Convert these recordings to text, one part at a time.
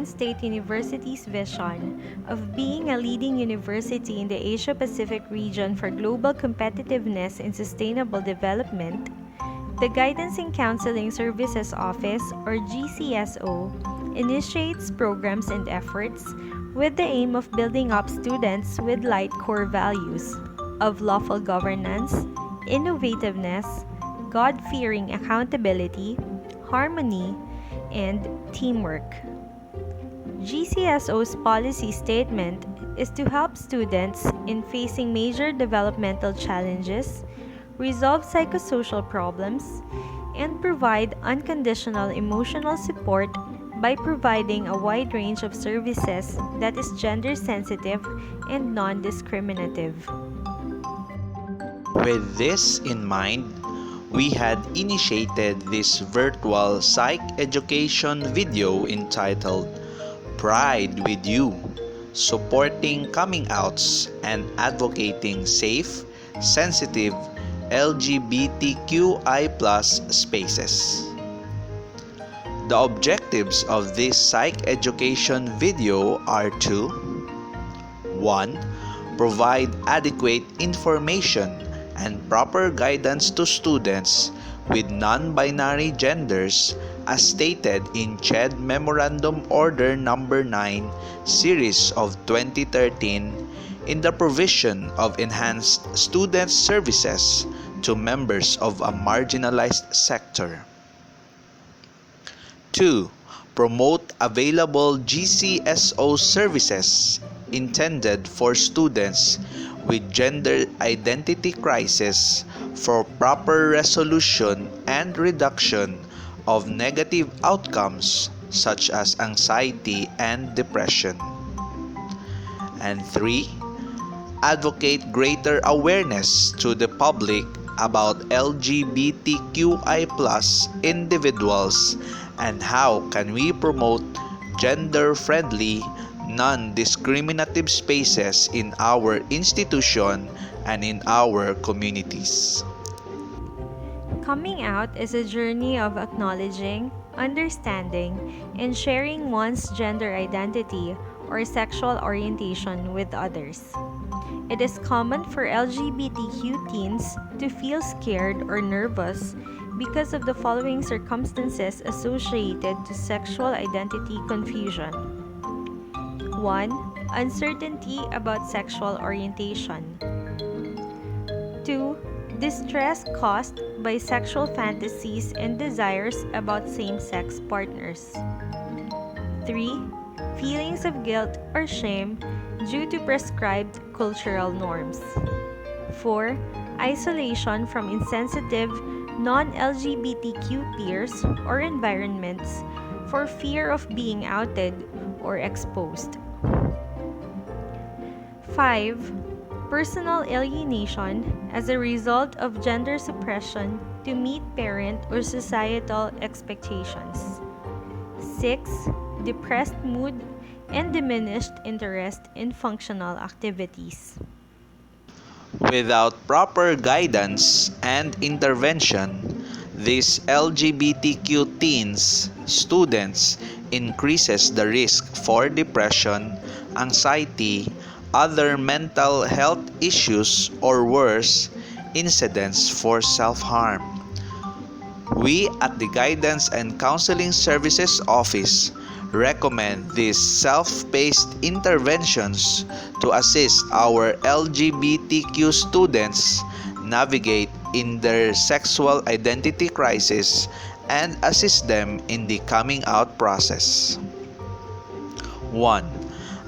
Aklan State University's vision of being a leading university in the Asia-Pacific region for global competitiveness and sustainable development, the Guidance and Counseling Services Office, or GCSO, initiates programs and efforts with the aim of building up students with light core values of lawful governance, innovativeness, God-fearing accountability, harmony, and teamwork. GCSO's policy statement is to help students in facing major developmental challenges, resolve psychosocial problems, and provide unconditional emotional support by providing a wide range of services that is gender sensitive and non-discriminative. With this in mind, we had initiated this virtual psych education video entitled PRIDEw, supporting coming outs and advocating safe, sensitive LGBTQI+ spaces. The objectives of this psych education video are to 1. Provide adequate information and proper guidance to students with non-binary genders as stated in CHED Memorandum Order No. 9 Series of 2013 in the provision of enhanced student services to members of a marginalized sector. 2. Promote available GCSO services intended for students with gender identity crisis for proper resolution and reduction of negative outcomes such as anxiety and depression. And 3. Advocate greater awareness to the public about LGBTQI+ individuals and how can we promote gender-friendly, non-discriminative spaces in our institution and in our communities. Coming out is a journey of acknowledging, understanding, and sharing one's gender identity or sexual orientation with others. It is common for LGBTQ teens to feel scared or nervous because of the following circumstances associated to sexual identity confusion. 1. Uncertainty about sexual orientation. 2. Distress caused by sexual fantasies and desires about same-sex partners. 3. Feelings of guilt or shame due to prescribed cultural norms. 4. Isolation from insensitive non-LGBTQ peers or environments for fear of being outed or exposed. 5. Personal alienation as a result of gender suppression to meet parent or societal expectations. 6. Depressed mood and diminished interest in functional activities. Without proper guidance and intervention, these LGBTQ teens, students, increases the risk for depression, anxiety, other mental health issues, or worse, incidents for self-harm. We at the Guidance and Counseling Services Office recommend these self-paced interventions to assist our LGBTQ students navigate in their sexual identity crisis and assist them in the coming out process. 1.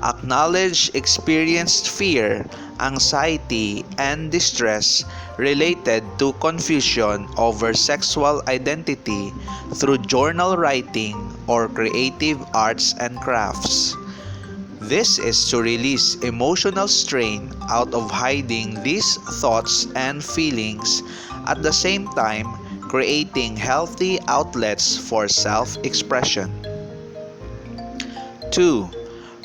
Acknowledge experienced fear, anxiety, and distress related to confusion over sexual identity through journal writing or creative arts and crafts. This is to release emotional strain out of hiding these thoughts and feelings, at the same time creating healthy outlets for self-expression. 2.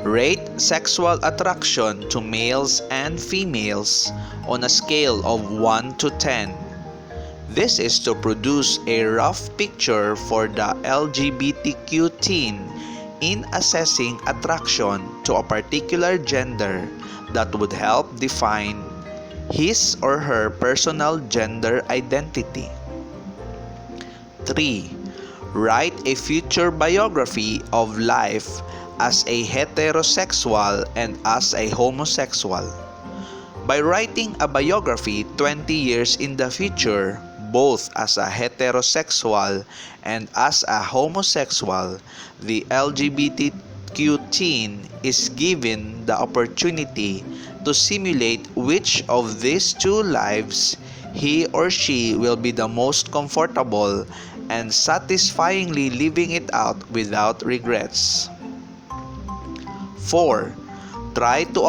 Rate sexual attraction to males and females on a scale of 1 to 10. This is to produce a rough picture for the LGBTQ teen in assessing attraction to a particular gender that would help define his or her personal gender identity. 3. Write a future biography of life as a heterosexual and as a homosexual. By writing a biography 20 years in the future, both as a heterosexual and as a homosexual, the LGBTQ teen is given the opportunity to simulate which of these two lives he or she will be the most comfortable and satisfyingly living it out without regrets. 4. Try to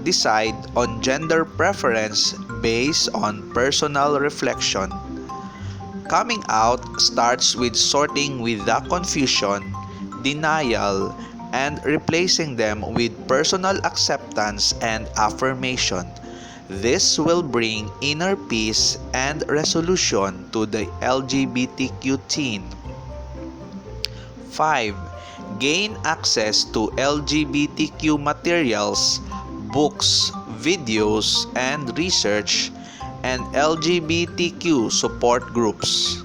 decide on gender preference based on personal reflection. Coming out starts with sorting with the confusion, denial, and replacing them with personal acceptance and affirmation. This will bring inner peace and resolution to the LGBTQ teen. 5. Gain access to LGBTQ materials, books, videos, and research, and LGBTQ support groups.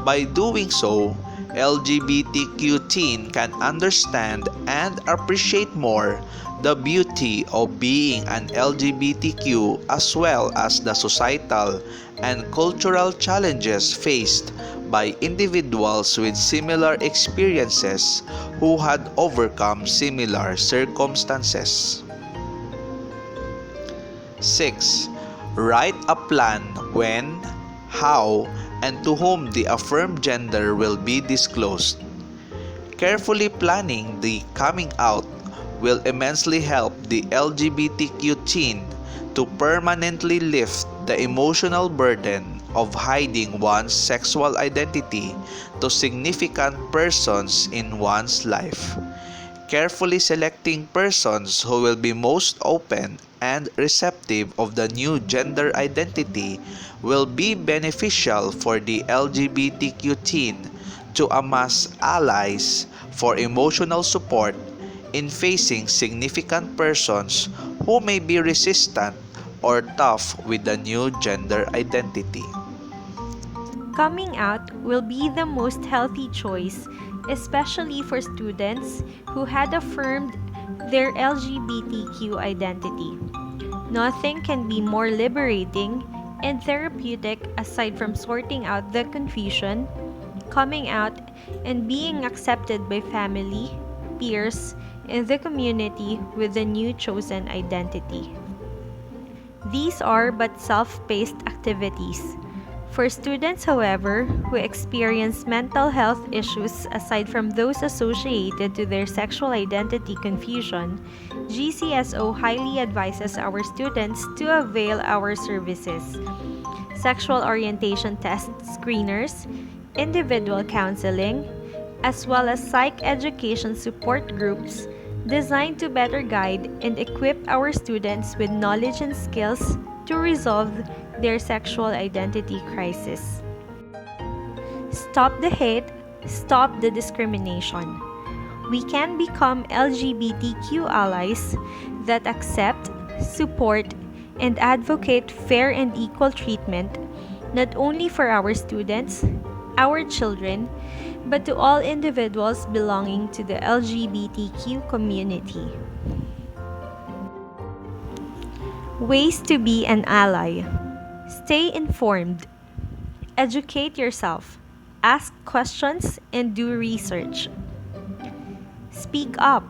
By doing so, LGBTQ teen can understand and appreciate more the beauty of being an LGBTQ as well as the societal and cultural challenges faced by individuals with similar experiences who had overcome similar circumstances. 6. Write a plan when, how, and to whom the affirmed gender will be disclosed. Carefully planning the coming out will immensely help the LGBTQ teen to permanently lift the emotional burden of hiding one's sexual identity to significant persons in one's life. Carefully selecting persons who will be most open and receptive of the new gender identity will be beneficial for the LGBTQ teen to amass allies for emotional support in facing significant persons who may be resistant or tough with the new gender identity. Coming out will be the most healthy choice, especially for students who had affirmed their LGBTQ identity. Nothing can be more liberating and therapeutic aside from sorting out the confusion, coming out, and being accepted by family, peers, and the community with the new chosen identity. These are but self-paced activities. For students, however, who experience mental health issues aside from those associated to their sexual identity confusion, GCSO highly advises our students to avail our services: sexual orientation test screeners, individual counseling, as well as psych education support groups designed to better guide and equip our students with knowledge and skills to resolve their sexual identity crisis. Stop the hate, stop the discrimination. We can become LGBTQ allies that accept, support, and advocate fair and equal treatment not only for our students, our children, but to all individuals belonging to the LGBTQ community. Ways to be an ally. Stay informed. Educate yourself. Ask questions and do research. Speak up.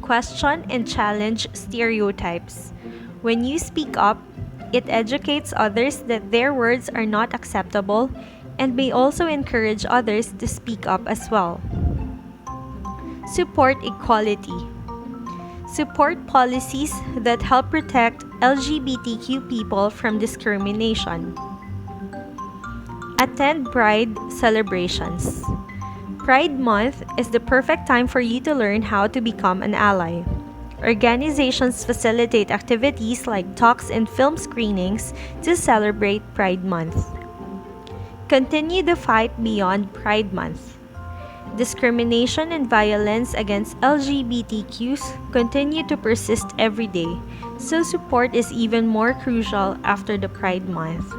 Question and challenge stereotypes. When you speak up, it educates others that their words are not acceptable and may also encourage others to speak up as well. Support equality. Support policies that help protect LGBTQ people from discrimination. Attend Pride celebrations. Pride Month is the perfect time for you to learn how to become an ally. Organizations facilitate activities like talks and film screenings to celebrate Pride Month. Continue the fight beyond Pride Month. Discrimination and violence against LGBTQs continue to persist every day, so support is even more crucial after the Pride Month.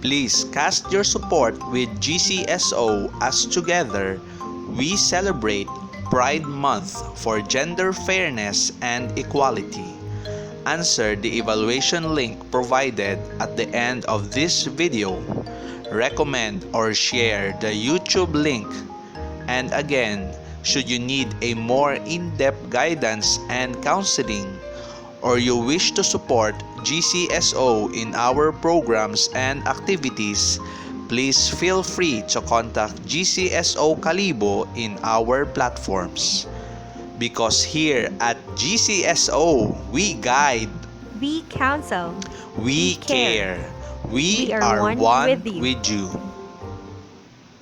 Please cast your support with GCSO as together we celebrate Pride Month for gender fairness and equality. Answer the evaluation link provided at the end of this video. Recommend or share the YouTube link. And again, should you need a more in-depth guidance and counseling, or you wish to support GCSO in our programs and activities, please feel free to contact GCSO Kalibo in our platforms. Because here at GCSO, we guide, We counsel, we care, we we are are one one with you. with you.